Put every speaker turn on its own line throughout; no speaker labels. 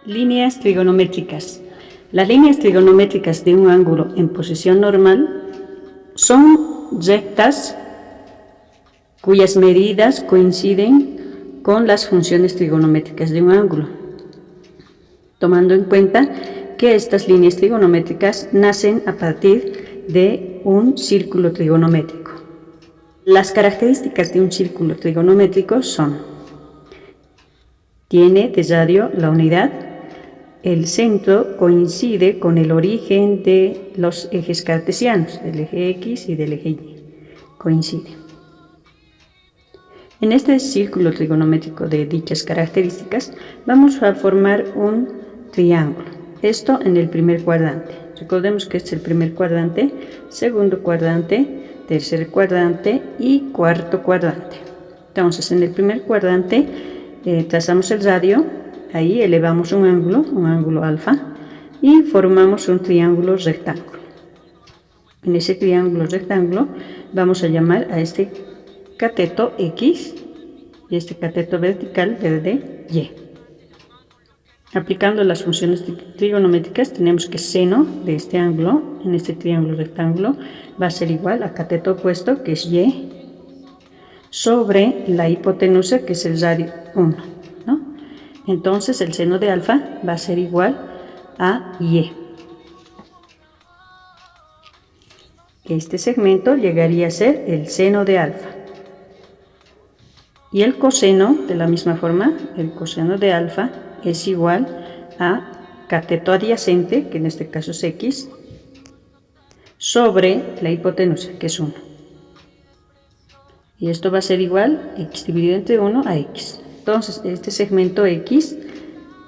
Líneas trigonométricas. Las líneas trigonométricas de un ángulo en posición normal son rectas cuyas medidas coinciden con las funciones trigonométricas de un ángulo, tomando en cuenta que estas líneas trigonométricas nacen a partir de un círculo trigonométrico. Las características de un círculo trigonométrico son: tiene de radio la unidad, el centro coincide con el origen de los ejes cartesianos, del eje X y del eje Y, coincide. En este círculo trigonométrico de dichas características vamos a formar un triángulo, esto en el primer cuadrante. Recordemos que este es el primer cuadrante, segundo cuadrante, tercer cuadrante y cuarto cuadrante. Entonces, en el primer cuadrante trazamos el radio, ahí elevamos un ángulo alfa, y formamos un triángulo rectángulo. En ese triángulo rectángulo vamos a llamar a este cateto X y este cateto vertical verde Y. Aplicando las funciones trigonométricas tenemos que seno de este ángulo en este triángulo rectángulo va a ser igual a cateto opuesto, que es Y, sobre la hipotenusa, que es el radio 1, ¿no? Entonces el seno de alfa va a ser igual a Y. Este segmento llegaría a ser el seno de alfa. Y el coseno, de la misma forma, el coseno de alfa es igual a cateto adyacente, que en este caso es X, sobre la hipotenusa, que es 1. Y esto va a ser igual X dividido entre 1 a X. Entonces, este segmento X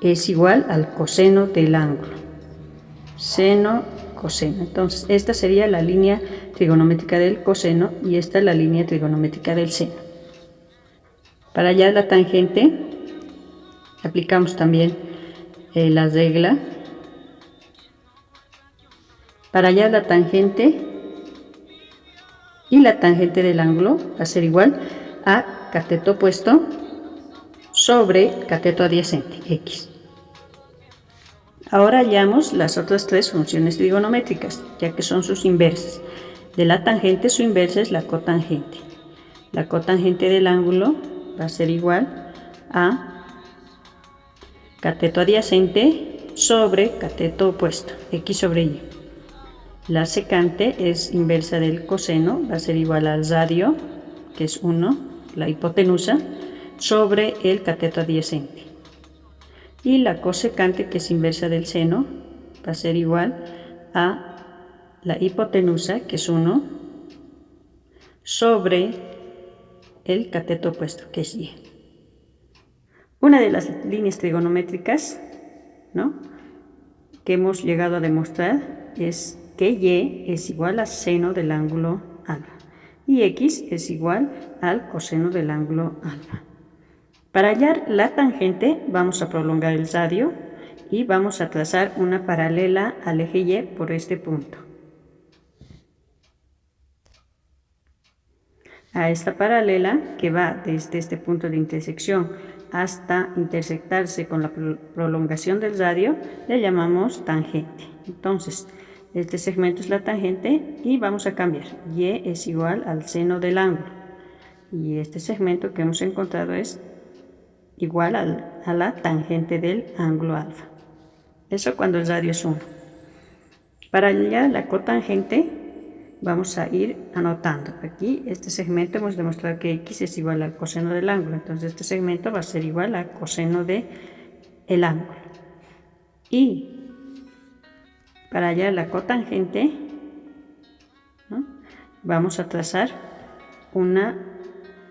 es igual al coseno del ángulo. Seno, coseno. Entonces, esta sería la línea trigonométrica del coseno y esta la línea trigonométrica del seno. Para hallar la tangente, aplicamos también la regla. Para hallar la tangente, y la tangente del ángulo va a ser igual a cateto opuesto sobre cateto adyacente, X. Ahora hallamos las otras tres funciones trigonométricas, ya que son sus inversas. De la tangente, su inversa es la cotangente. La cotangente del ángulo va a ser igual a cateto adyacente sobre cateto opuesto, X sobre Y. La secante es inversa del coseno, va a ser igual al radio, que es 1, la hipotenusa, sobre el cateto adyacente. Y la cosecante, que es inversa del seno, va a ser igual a la hipotenusa, que es 1, sobre el cateto opuesto, que es Y. Una de las líneas trigonométricas, ¿no?, que hemos llegado a demostrar es que Y es igual a seno del ángulo alfa y X es igual al coseno del ángulo alfa. Para hallar la tangente vamos a prolongar el radio y vamos a trazar una paralela al eje Y por este punto. A esta paralela, que va desde este punto de intersección hasta intersectarse con la prolongación del radio, le llamamos tangente. Entonces, este segmento es la tangente y vamos a cambiar. Y es igual al seno del ángulo. Y este segmento que hemos encontrado es igual a la tangente del ángulo alfa. Eso cuando el radio es 1. Para hallar la cotangente vamos a ir anotando. Aquí este segmento hemos demostrado que X es igual al coseno del ángulo. Entonces este segmento va a ser igual al coseno del ángulo. Y para hallar la cotangente, ¿no?, vamos a trazar una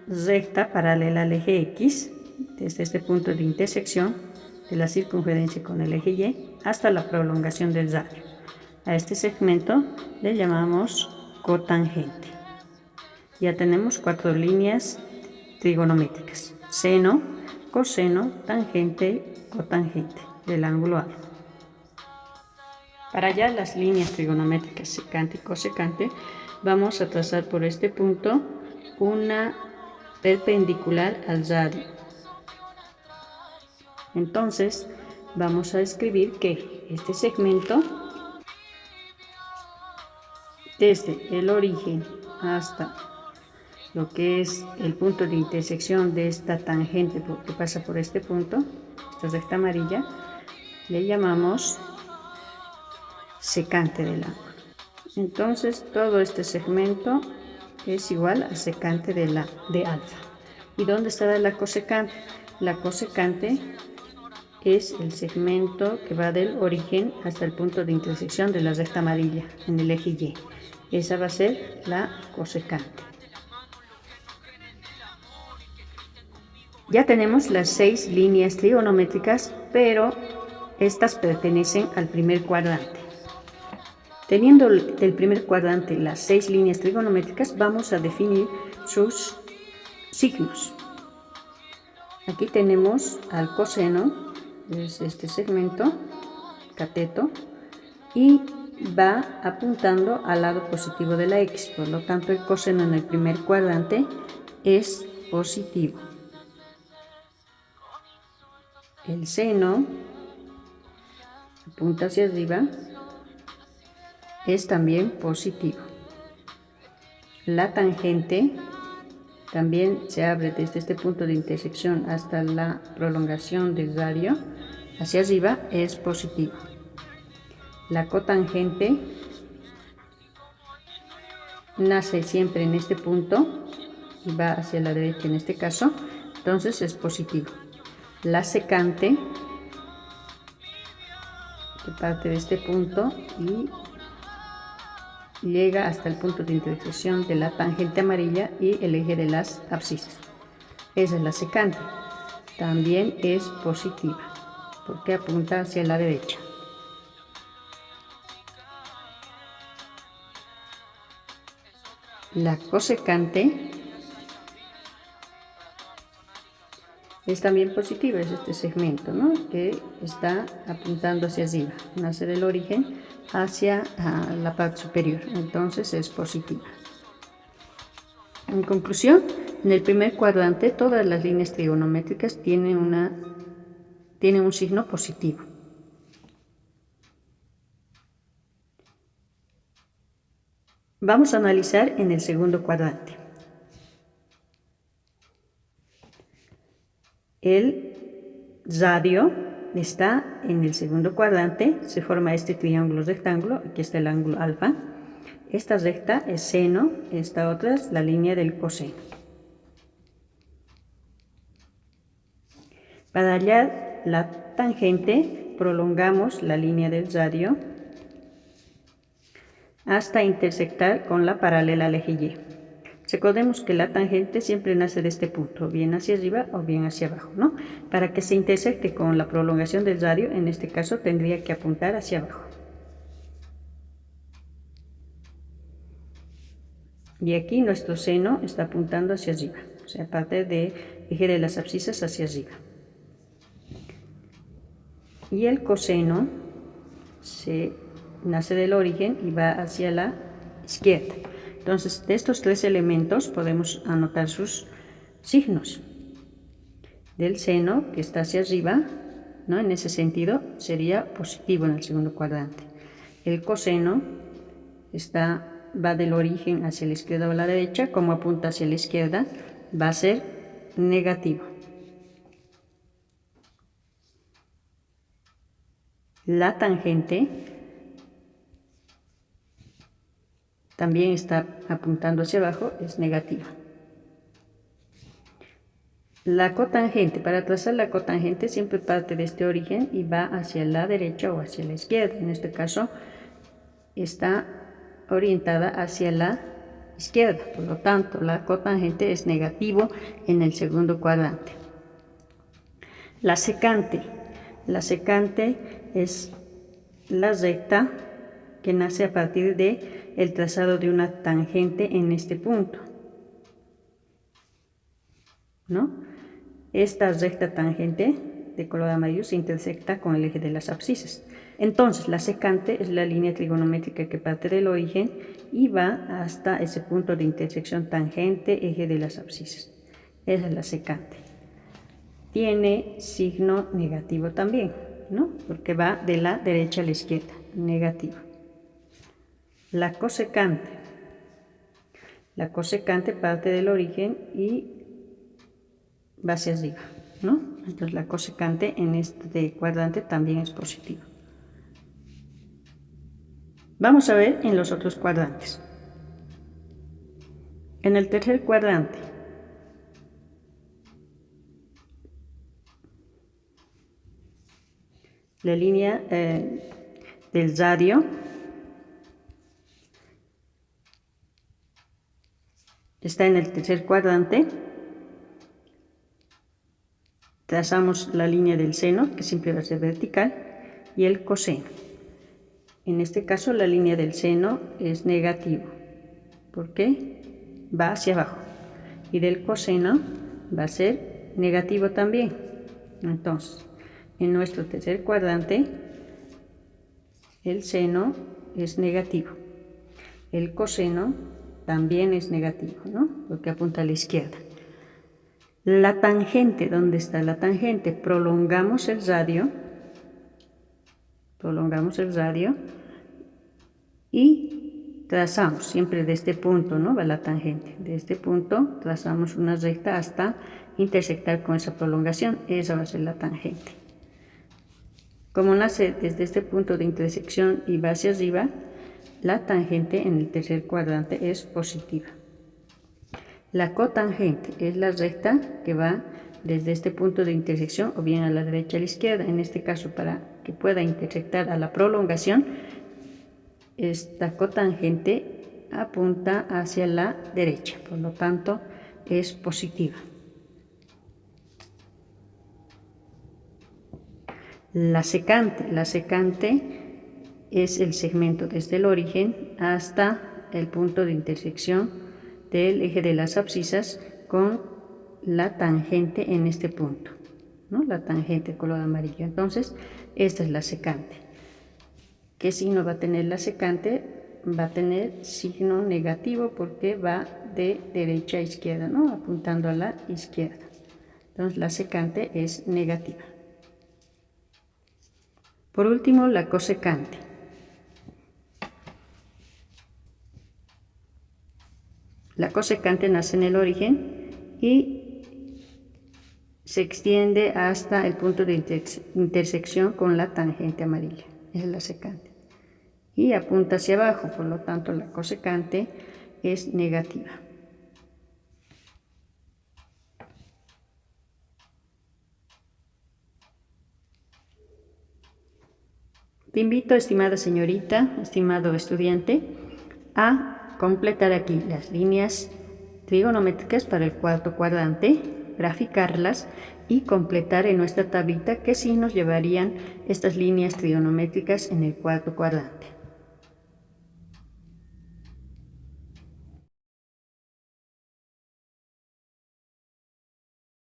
recta paralela al eje X desde este punto de intersección de la circunferencia con el eje Y hasta la prolongación del radio. A este segmento le llamamos cotangente. Ya tenemos 4 líneas trigonométricas: seno, coseno, tangente, cotangente del ángulo alfa. Para hallar las líneas trigonométricas secante y cosecante, vamos a trazar por este punto una perpendicular al radio. Entonces, vamos a escribir que este segmento, desde el origen hasta lo que es el punto de intersección de esta tangente que pasa por este punto, esta recta amarilla, le llamamos secante del ángulo. Entonces todo este segmento es igual a secante de alfa. ¿Y dónde estará la cosecante? La cosecante es el segmento que va del origen hasta el punto de intersección de la recta amarilla en el eje Y. Esa va a ser la cosecante. Ya tenemos las 6 líneas trigonométricas, pero estas pertenecen al primer cuadrante. Teniendo del primer cuadrante las 6 líneas trigonométricas, vamos a definir sus signos. Aquí tenemos al coseno, es este segmento, cateto, y va apuntando al lado positivo de la X. Por lo tanto, el coseno en el primer cuadrante es positivo. El seno apunta hacia arriba, es también positivo. La tangente también se abre desde este punto de intersección hasta la prolongación del radio hacia arriba, es positivo. La cotangente nace siempre en este punto y va hacia la derecha en este caso, entonces es positivo. La secante, que parte de este punto y llega hasta el punto de intersección de la tangente amarilla y el eje de las abscisas. Esa es la secante. También es positiva porque apunta hacia la derecha. La cosecante es también positiva, es este segmento, ¿no?, que está apuntando hacia arriba, nace del origen hacia la parte superior, entonces es positiva. En conclusión, en el primer cuadrante todas las líneas trigonométricas tienen un signo positivo. Vamos a analizar en el segundo cuadrante. El radio está en el segundo cuadrante, se forma este triángulo rectángulo, aquí está el ángulo alfa. Esta recta es seno, esta otra es la línea del coseno. Para hallar la tangente, prolongamos la línea del radio hasta intersectar con la paralela al eje Y. Recordemos que la tangente siempre nace de este punto, bien hacia arriba o bien hacia abajo, ¿no? Para que se intersecte con la prolongación del radio, en este caso tendría que apuntar hacia abajo. Y aquí nuestro seno está apuntando hacia arriba, o sea, parte del eje de las abscisas hacia arriba. Y el coseno nace del origen y va hacia la izquierda. Entonces, de estos 3 elementos podemos anotar sus signos. Del seno, que está hacia arriba, ¿no?, en ese sentido sería positivo en el segundo cuadrante. El coseno va del origen hacia la izquierda o a la derecha, como apunta hacia la izquierda, va a ser negativo. La tangente también está apuntando hacia abajo, es negativa. La cotangente, para trazar la cotangente siempre parte de este origen y va hacia la derecha o hacia la izquierda. En este caso está orientada hacia la izquierda, por lo tanto la cotangente es negativo en el segundo cuadrante. La secante es la recta que nace a partir del trazado de una tangente en este punto, ¿no? Esta recta tangente de color amarillo se intersecta con el eje de las abscisas. Entonces, la secante es la línea trigonométrica que parte del origen y va hasta ese punto de intersección tangente-eje de las abscisas. Esa es la secante. Tiene signo negativo también. ¿no? Porque va de la derecha a la izquierda, negativo. La cosecante. La cosecante parte del origen y va hacia arriba, ¿no? Entonces la cosecante en este cuadrante también es positiva. Vamos a ver en los otros cuadrantes. En el tercer cuadrante, la línea del radio está en el tercer cuadrante. Trazamos la línea del seno, que siempre va a ser vertical, y el coseno. En este caso la línea del seno es negativo, porque va hacia abajo, y del coseno va a ser negativo también. Entonces, en nuestro tercer cuadrante, el seno es negativo, el coseno también es negativo, ¿no? Porque apunta a la izquierda. La tangente, ¿dónde está la tangente? Prolongamos el radio y trazamos siempre de este punto, ¿no? Va la tangente. De este punto trazamos una recta hasta intersectar con esa prolongación. Esa va a ser la tangente. Como nace desde este punto de intersección y va hacia arriba, la tangente en el tercer cuadrante es positiva. La cotangente es la recta que va desde este punto de intersección o bien a la derecha a la izquierda. En este caso, para que pueda intersectar a la prolongación, esta cotangente apunta hacia la derecha, por lo tanto es positiva. La secante es el segmento desde el origen hasta el punto de intersección del eje de las abscisas con la tangente en este punto, ¿no? La tangente color amarillo. Entonces, esta es la secante. ¿Qué signo va a tener la secante? Va a tener signo negativo porque va de derecha a izquierda, ¿no? Apuntando a la izquierda. Entonces, la secante es negativa. Por último, la cosecante. La cosecante nace en el origen y se extiende hasta el punto de intersección con la tangente amarilla. Esa es la secante. Y apunta hacia abajo, por lo tanto la cosecante es negativa. Te invito, estimada señorita, estimado estudiante, a completar aquí las líneas trigonométricas para el cuarto cuadrante, graficarlas y completar en nuestra tablita qué signos llevarían estas líneas trigonométricas en el cuarto cuadrante.